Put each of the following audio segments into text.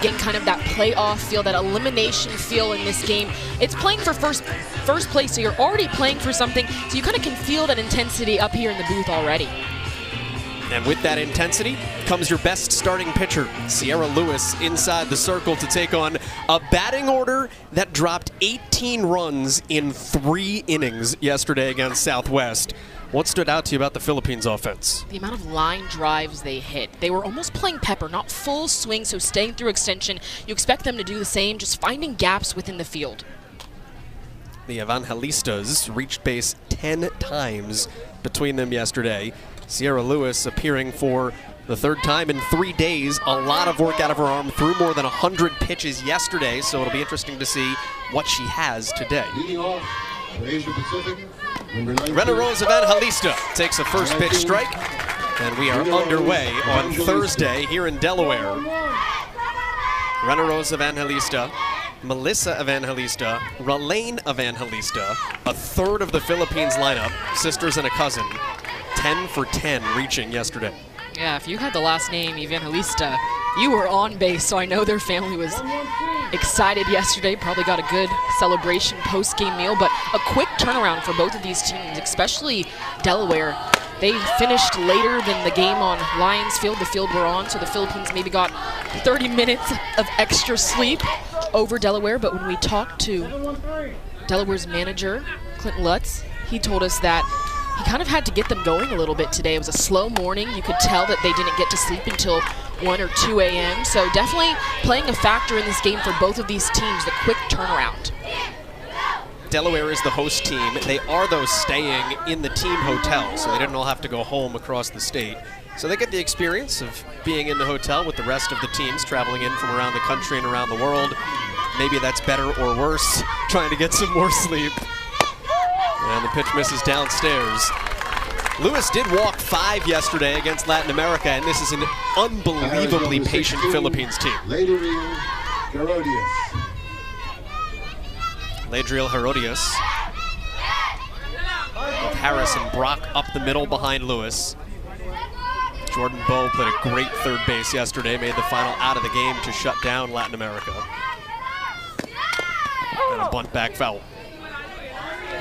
Getting kind of that playoff feel, that elimination feel in this game. It's playing for first place, so you're already playing for something, so you kind of can feel that intensity up here in the booth already. And with that intensity comes your best starting pitcher, Sierra Lewis, inside the circle to take on a batting order that dropped 18 runs in 3 innings yesterday against Southwest. What stood out to you about the Philippines offense? The amount of line drives they hit. They were almost playing pepper, not full swing, so staying through extension. You expect them to do the same, just finding gaps within the field. The Evangelistas reached base 10 times between them yesterday. Sierra Lewis appearing for the 3rd time in 3 days. A lot of work out of her arm, threw more than 100 pitches yesterday, so it'll be interesting to see what she has today. Rena Rose Evangelista takes a first pitch strike, and we are underway on Thursday here in Delaware. Rena Rose Evangelista, Melissa Evangelista, Ralaine Evangelista, a third of the Philippines lineup, sisters and a cousin, 10 for 10 reaching yesterday. Yeah, if you had the last name Evangelista, you were on base, so I know their family was excited yesterday, probably got a good celebration post-game meal, but a quick turnaround for both of these teams, especially Delaware. They finished later than the game on Lions Field, the field we're on, so the Philippines maybe got 30 minutes of extra sleep over Delaware, but when we talked to Delaware's manager, Clint Lutz, he told us that he kind of had to get them going a little bit today. It was a slow morning. You could tell that they didn't get to sleep until 1 or 2 a.m. So definitely playing a factor in this game for both of these teams, the quick turnaround. Delaware is the host team. They are, though, staying in the team hotel, so they didn't all have to go home across the state. So they get the experience of being in the hotel with the rest of the teams traveling in from around the country and around the world. Maybe that's better or worse, trying to get some more sleep. And the pitch misses downstairs. Lewis did walk 5 yesterday against Latin America, and this is an unbelievably patient Philippines team. Ladriel Herodias with Harris and Brock up the middle behind Lewis. Jordan Bowe played a great third base yesterday, made the final out of the game to shut down Latin America. And a bunt back foul.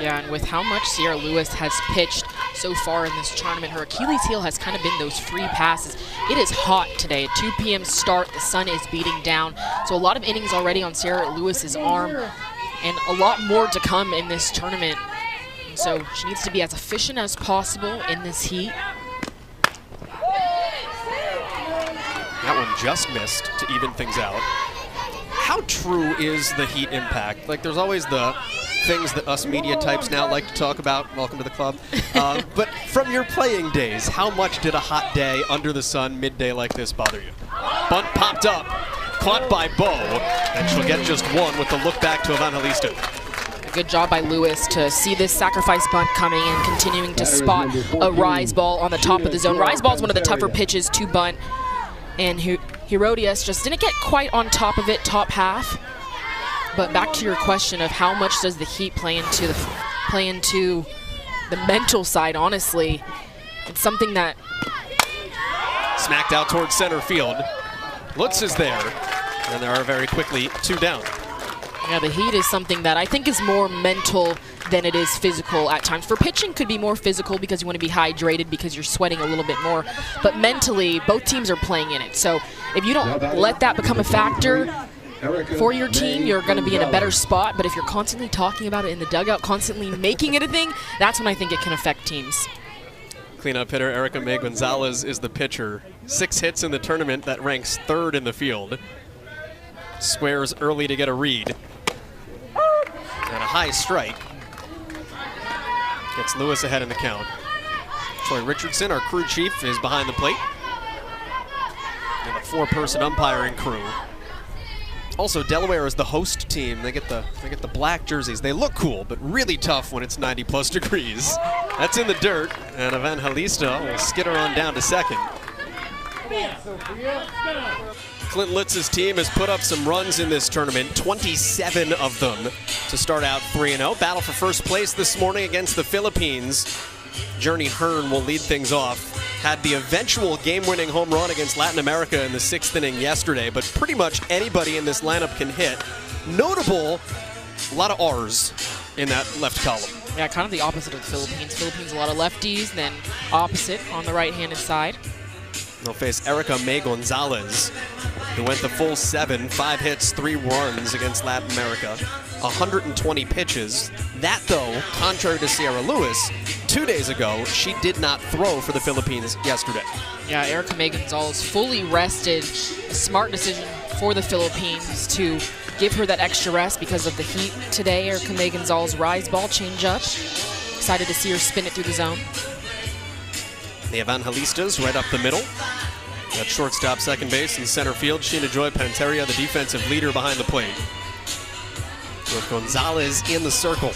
Yeah, and with how much Sierra Lewis has pitched so far in this tournament, her Achilles heel has kind of been those free passes. It is hot today, a 2 p.m. start, the sun is beating down, so a lot of innings already on Sierra Lewis's arm, and a lot more to come in this tournament. And so she needs to be as efficient as possible in this heat. That one just missed to even things out. How true is the heat impact? Like, there's always the things that us media types now like to talk about. Welcome to the club. But from your playing days, how much did a hot day under the sun midday like this bother you? Bunt popped up, caught by Bowe, and she'll get just one with the look back to Evangelista. A good job by Lewis to see this sacrifice bunt coming and continuing to spot a rise ball on the top of the zone. Rise ball is one of the tougher pitches to bunt, and Herodias just didn't get quite on top of it, top half. But back to your question of how much does the heat play into the mental side, honestly, it's something that... Smacked out towards center field. Lutz is there, and there are very quickly 2 down. Yeah, the heat is something that I think is more mental than it is physical at times. For pitching, could be more physical because you want to be hydrated because you're sweating a little bit more. But mentally, both teams are playing in it. So if you don't let that become a factor for your team, you're going to be in a better spot. But if you're constantly talking about it in the dugout, constantly making it a thing, that's when I think it can affect teams. Cleanup hitter Erica May Gonzalez is the pitcher. 6 hits in the tournament, that ranks 3rd in the field. Squares early to get a read. And a high strike. Gets Lewis ahead in the count. Troy Richardson, our crew chief, is behind the plate. And a 4-person umpiring crew. Also, Delaware is the host team. They get the black jerseys. They look cool, but really tough when it's 90+ degrees. That's in the dirt, and Evangelista will skitter on down to second. Clint Lutz's team has put up some runs in this tournament, 27 of them to start out 3-0. Battle for first place this morning against the Philippines. Journey Hearn will lead things off. Had the eventual game-winning home run against Latin America in the 6th inning yesterday, but pretty much anybody in this lineup can hit. Notable, a lot of R's in that left column. Yeah, kind of the opposite of the Philippines. Philippines, a lot of lefties, then opposite on the right-handed side. They'll face Erica May Gonzalez, who went the full 7, 5 hits, 3 runs against Latin America, 120 pitches. That, though, contrary to Sierra Lewis, 2 days ago, she did not throw for the Philippines yesterday. Yeah, Erica May Gonzalez fully rested. A smart decision for the Philippines to give her that extra rest because of the heat today. Erica May Gonzalez rise ball change up. Excited to see her spin it through the zone. The Evangelistas right up the middle. At shortstop, second base, and center field, Sheena Joy Panteria, the defensive leader behind the plate. With Gonzalez in the circle.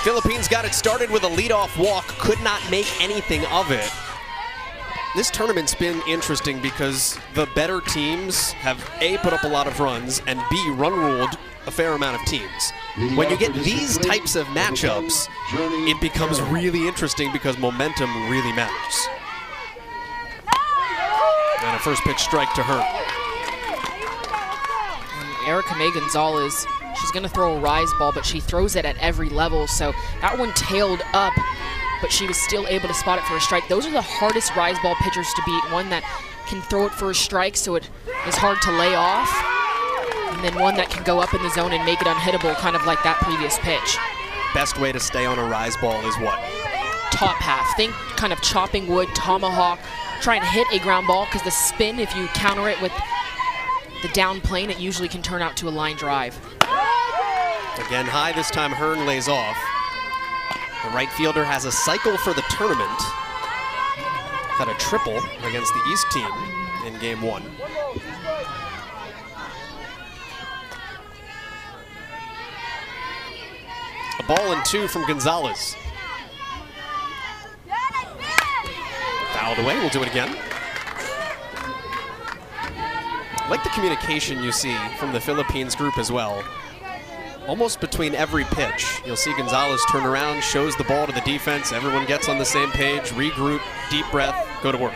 Philippines got it started with a leadoff walk, could not make anything of it. This tournament's been interesting because the better teams have A, put up a lot of runs, and B, run-ruled a fair amount of teams. When you get these types of matchups, it becomes really interesting because momentum really matters. And a first pitch strike to her. Erica May Gonzalez, she's going to throw a rise ball, but she throws it at every level, so that one tailed up, but she was still able to spot it for a strike. Those are the hardest rise ball pitchers to beat, one that can throw it for a strike so it is hard to lay off, and then one that can go up in the zone and make it unhittable, kind of like that previous pitch. Best way to stay on a rise ball is what? Top half. Think kind of chopping wood, tomahawk, try and hit a ground ball, because the spin, if you counter it with the down plane, it usually can turn out to a line drive. Again, high this time, Hearn lays off. The right fielder has a cycle for the tournament. Had a triple against the East team in game 1. A ball and 2 from Gonzalez. Fouled away, we'll do it again. I like the communication you see from the Philippines group as well. Almost between every pitch, you'll see Gonzalez turn around, shows the ball to the defense, everyone gets on the same page, regroup, deep breath, go to work.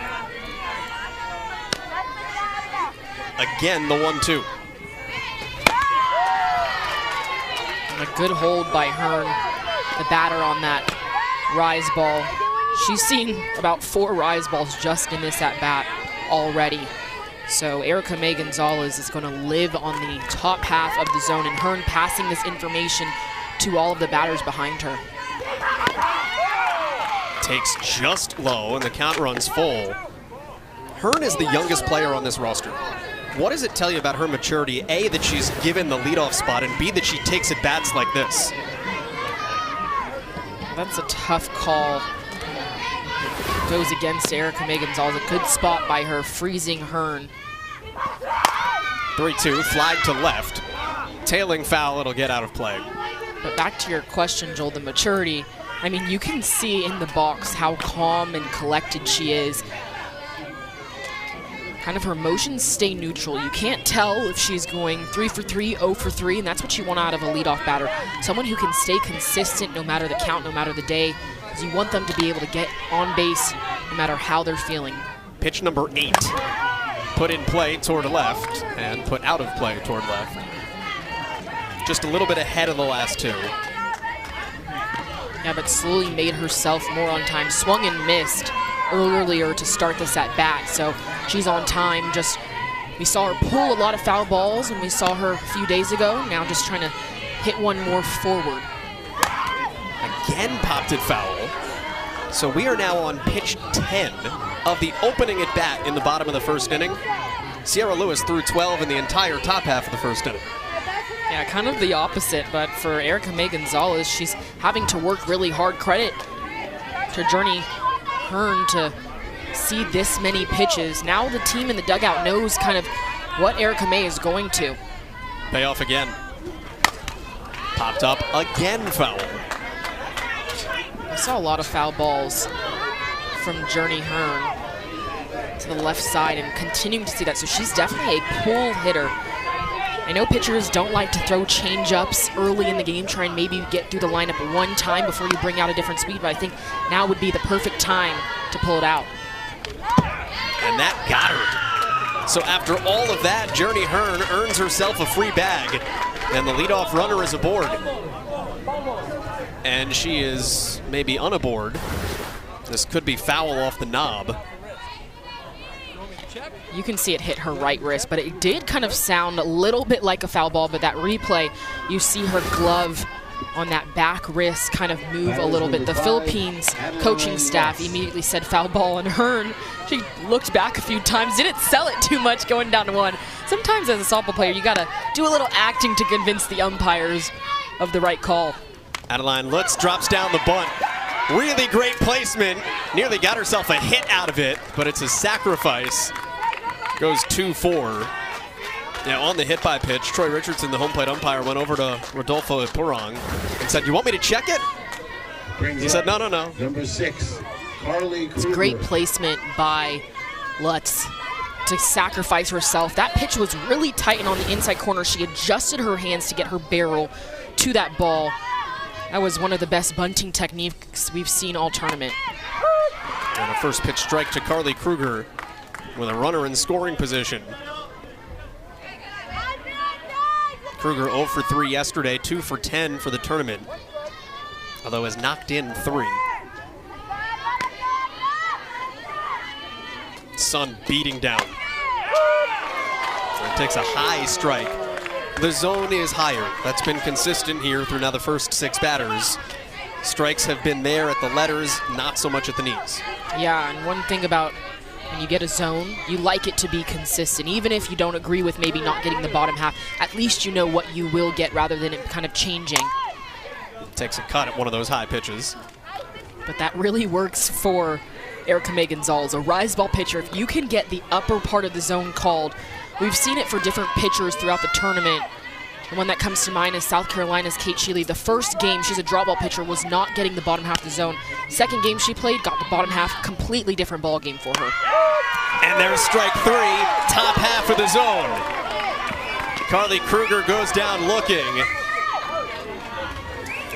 Again, the 1-2. And a good hold by Hearn, the batter on that rise ball. She's seen about 4 rise balls just in this at-bat already. So Erica May Gonzalez is going to live on the top half of the zone, and Hearn passing this information to all of the batters behind her. Takes just low, and the count runs full. Hearn is the youngest player on this roster. What does it tell you about her maturity? A, that she's given the leadoff spot, and B, that she takes at bats like this. That's a tough call. Goes against Erica May Gonzalez. A good spot by her, freezing Hearn. 3-2, flag to left. Tailing foul, it'll get out of play. But back to your question, Joel, the maturity. I mean, you can see in the box how calm and collected she is. Kind of her motions stay neutral. You can't tell if she's going 3 for 3, 0 for 3, and that's what you want out of a leadoff batter. Someone who can stay consistent no matter the count, no matter the day. You want them to be able to get on base no matter how they're feeling. Pitch number 8. Put in play toward left and put out of play toward left. Just a little bit ahead of the last 2. Yeah, but slowly made herself more on time. Swung and missed earlier to start this at bat, so she's on time. Just, we saw her pull a lot of foul balls when we saw her a few days ago. Now just trying to hit one more forward. Again popped it foul. So we are now on pitch 10 of the opening at bat in the bottom of the first inning. Sierra Lewis threw 12 in the entire top half of the first inning. Yeah, kind of the opposite, but for Erica May Gonzalez, she's having to work really hard. Credit to Journey Hearn to see this many pitches. Now the team in the dugout knows kind of what Erica May is going to. Payoff again. Popped up again, foul. I saw a lot of foul balls from Journey Hearn to the left side and continuing to see that. So she's definitely a pull hitter. I know pitchers don't like to throw change-ups early in the game, try and maybe get through the lineup one time before you bring out a different speed, but I think now would be the perfect time to pull it out. And that got her. So after all of that, Journey Hearn earns herself a free bag, and the leadoff runner is aboard. And she is maybe unaboard. This could be foul off the knob. You can see it hit her right wrist, but it did kind of sound a little bit like a foul ball, but that replay, you see her glove on that back wrist kind of move a little bit. The Philippines coaching staff immediately said foul ball, and Hearn, she looked back a few times, didn't sell it too much going down to one. Sometimes as a softball player, you gotta do a little acting to convince the umpires of the right call. Adeline Lutz drops down the bunt. Really great placement. Nearly got herself a hit out of it, but it's a sacrifice. Goes 2-4. Now on the hit by pitch, Troy Richardson, the home plate umpire, went over to Rodolfo Ipurang and said, "You want me to check it?" He said, "No, no, no." Number 6, Carly Kruger. It's great placement by Lutz to sacrifice herself. That pitch was really tight and on the inside corner. She adjusted her hands to get her barrel to that ball. That was one of the best bunting techniques we've seen all tournament. And a first pitch strike to Carly Kruger with a runner in scoring position. Kruger 0 for 3 yesterday, 2 for 10 for the tournament, although has knocked in 3. Sun beating down. And takes a high strike. The zone is higher. That's been consistent here through now the first 6 batters. Strikes have been there at the letters, not so much at the knees. Yeah, and one thing about when you get a zone, you like it to be consistent. Even if you don't agree with maybe not getting the bottom half, at least you know what you will get rather than it kind of changing. Takes a cut at one of those high pitches. But that really works for Erica May Gonzalez, a rise ball pitcher. If you can get the upper part of the zone called, we've seen it for different pitchers throughout the tournament. The one that comes to mind is South Carolina's Kate Sheely. The first game, she's a draw ball pitcher, was not getting the bottom half of the zone. Second game she played, got the bottom half, completely different ball game for her. And there's strike 3, top half of the zone. Carly Kruger goes down looking.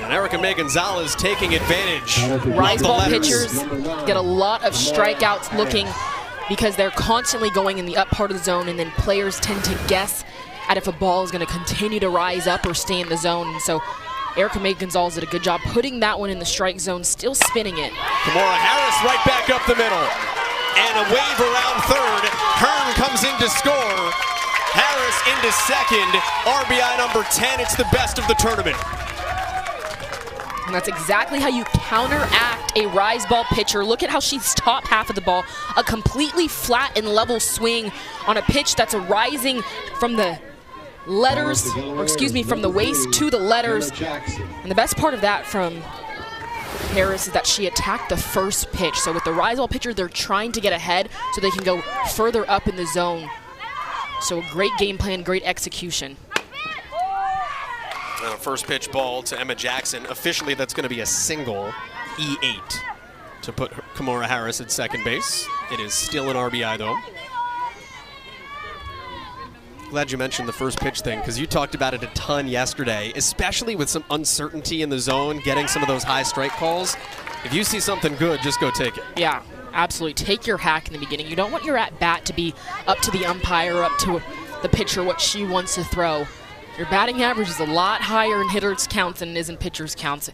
And Erica May Gonzalez taking advantage. Rise ball pitchers get a lot of strikeouts looking because they're constantly going in the up part of the zone, and then players tend to guess at if a ball is going to continue to rise up or stay in the zone. And so Erica May Gonzalez did a good job putting that one in the strike zone, still spinning it. Kimora Harris right back up the middle. And a wave around third. Hearn comes in to score. Harris into second. RBI number 10. It's the best of the tournament. And that's exactly how you counteract a rise ball pitcher. Look at how she's top half of the ball. A completely flat and level swing on a pitch that's rising from the letters, or excuse me, from the waist to the letters. And the best part of that from Harris is that she attacked the first pitch. So with the rise ball pitcher, they're trying to get ahead so they can go further up in the zone. So a great game plan, great execution. First pitch ball to Emma Jackson. Officially, that's going to be a single, E8, to put Kimora Harris at second base. It is still an RBI, though. Glad you mentioned the first pitch thing, because you talked about it a ton yesterday, especially with some uncertainty in the zone, getting some of those high strike calls. If you see something good, just go take it. Yeah, absolutely. Take your hack in the beginning. You don't want your at-bat to be up to the umpire, up to the pitcher, what she wants to throw. Your batting average is a lot higher in hitters' counts than it is in pitchers' counts.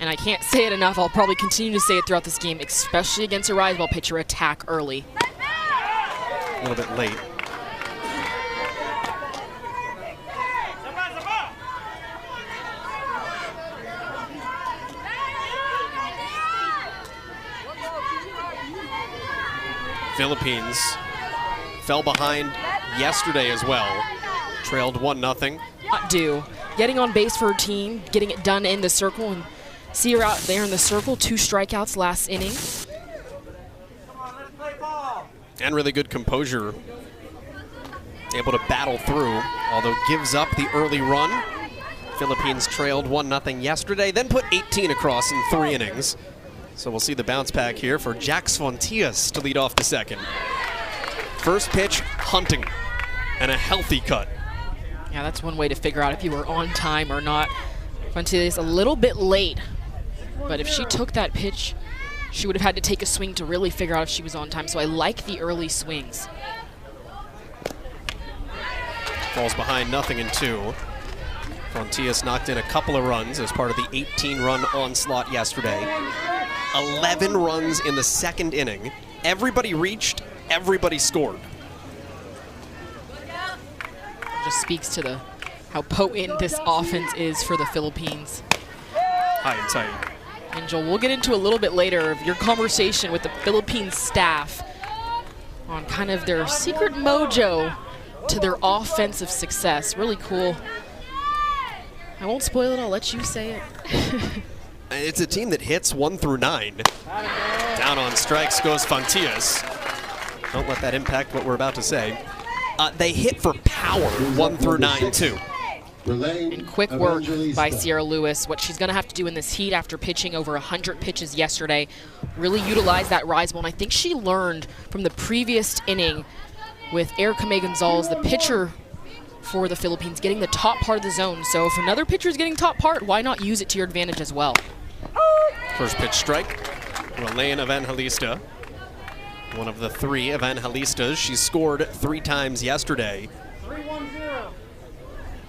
And I can't say it enough. I'll probably continue to say it throughout this game, especially against a rise ball pitcher. Attack early. A little bit late. Philippines fell behind yesterday as well. Trailed 1-0. Due. Getting on base for her team, getting it done in the circle, and see her out there in the circle. 2 strikeouts last inning. And really good composure. Able to battle through, although gives up the early run. Philippines trailed 1-0 yesterday, then put 18 across in 3 innings. So we'll see the bounce back here for Jax Fontias to lead off the second. First pitch, hunting, and a healthy cut. Yeah, that's one way to figure out if you were on time or not. Fontilla's a little bit late, but if she took that pitch, she would have had to take a swing to really figure out if she was on time. So I like the early swings. Falls behind 0-2. Fontillas knocked in a couple of runs as part of the 18-run onslaught yesterday. 11 runs in the second inning. Everybody reached, everybody scored. Just speaks to how potent this offense is for the Philippines. High and tight. And Joel, we'll get into a little bit later of your conversation with the Philippines staff on kind of their secret mojo to their offensive success. Really cool. I won't spoil it, I'll let you say it. It's a team that hits 1 through 9. Down on strikes goes Fontillas. Don't let that impact what we're about to say. They hit for power 1 through 9 too. And quick work by Sierra Lewis. What she's going to have to do in this heat after pitching over 100 pitches yesterday, really utilize that rise ball. And I think she learned from the previous inning with Erica May Gonzalez, the pitcher for the Philippines, getting the top part of the zone. So if another pitcher is getting top part, why not use it to your advantage as well? First pitch strike, Elaine Evangelista. One of the 3 Evangelistas. She scored 3 times yesterday.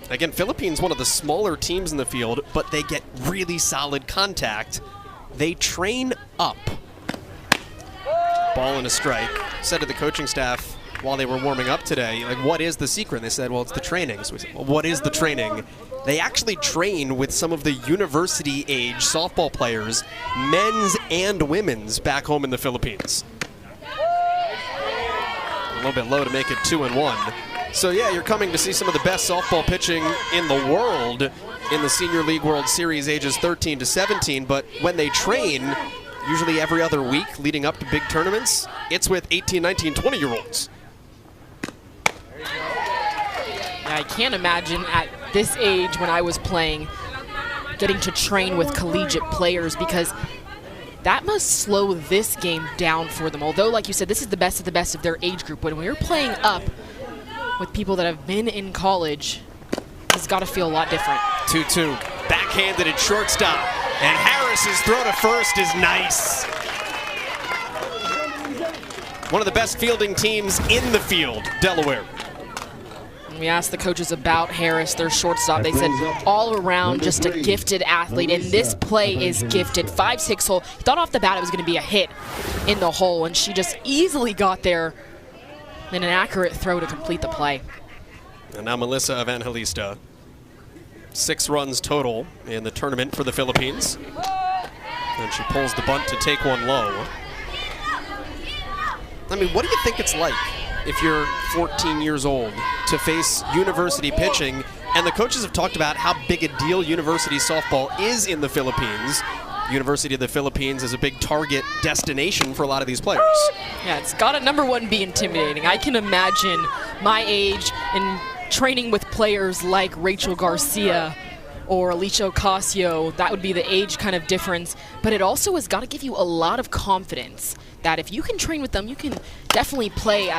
Again, Philippines, one of the smaller teams in the field, but they get really solid contact. They train up. Ball and a strike. Said to the coaching staff while they were warming up today, like, what is the secret? They said, well, it's the training. So we said, well, what is the training? They actually train with some of the university-age softball players, men's and women's, back home in the Philippines. A little bit low to make it 2-1. So yeah, you're coming to see some of the best softball pitching in the world in the Senior League World Series ages 13 to 17, but when they train, usually every other week leading up to big tournaments, it's with 18, 19, 20-year-olds. I can't imagine at this age when I was playing getting to train with collegiate players, because that must slow this game down for them. Although, like you said, this is the best of their age group, but when you're playing up with people that have been in college, it's got to feel a lot different. 2-2, backhanded at shortstop, and Harris's throw to first is nice. One of the best fielding teams in the field, Delaware. When we asked the coaches about Harris, their shortstop, they said all around just a gifted athlete, and this play is gifted. 5-6 hole. Thought off the bat it was going to be a hit in the hole, and she just easily got there. Then an accurate throw to complete the play. And now Melissa Evangelista. 6 runs total in the tournament for the Philippines. And she pulls the bunt to take one low. I mean, what do you think it's like if you're 14 years old to face university pitching? And the coaches have talked about how big a deal university softball is in the Philippines. University of the Philippines is a big target destination for a lot of these players. Yeah, it's got to, number one, be intimidating. I can imagine my age and training with players like Rachel Garcia or Alicia Ocasio. That would be the age kind of difference. But it also has got to give you a lot of confidence that if you can train with them, you can definitely play at